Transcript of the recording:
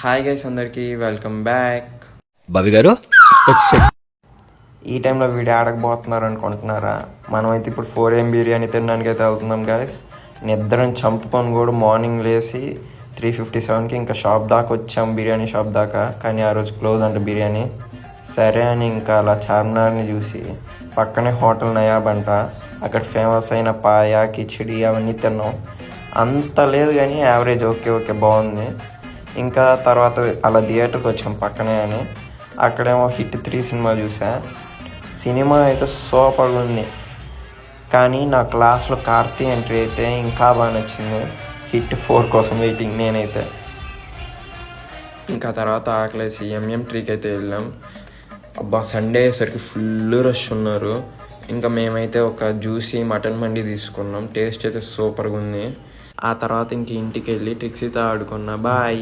Hi guys, అందరికీ welcome back. Bobby గారు ఈ టైంలో వీడియో ఆడకపోతున్నారు అనుకుంటున్నారా? మనమైతే ఇప్పుడు 4 AM బిర్యానీ తినడానికి అయితే వెళ్తున్నాం గైస్. నిద్రని చంపుకొని కూడా మార్నింగ్ లేసి 3:57కి ఇంకా షాప్ దాకా వచ్చాం, బిర్యానీ షాప్ దాకా. కానీ ఆ రోజు క్లోజ్ అంట బిర్యానీ. సరే అని ఇంకా అలా చార్మినార్ని చూసి పక్కనే హోటల్ నయాబ్ అంట, అక్కడ ఫేమస్ అయిన పాయ కిచిడి అవన్నీ తిన్నాం. అంత లేదు కానీ యావరేజ్, ఓకే బాగుంది. ఇంకా తర్వాత అలా థియేటర్కి వచ్చాం పక్కనే అని. అక్కడేమో హిట్ 3 సినిమా చూసా. సినిమా అయితే సూపర్గా ఉంది. కానీ నా క్లాస్లో కార్తీ ఎంట్రీ అయితే ఇంకా బాగా నచ్చింది. హిట్ 4 కోసం వెయిటింగ్ నేనైతే. ఇంకా తర్వాత ఆకలేసి ఎంఎం ట్రీకి అయితే వెళ్ళాం. అబ్బా, సండే అయ్యేసరికి ఫుల్ రష్ ఉన్నారు. ఇంకా మేమైతే ఒక జ్యూసీ మటన్ మండి తీసుకున్నాం. టేస్ట్ అయితే సూపర్గా ఉంది. ఆ తర్వాత ఇంక ఇంటికి వెళ్ళి ట్రిక్సీతో ఆడుకున్నా. బాయ్.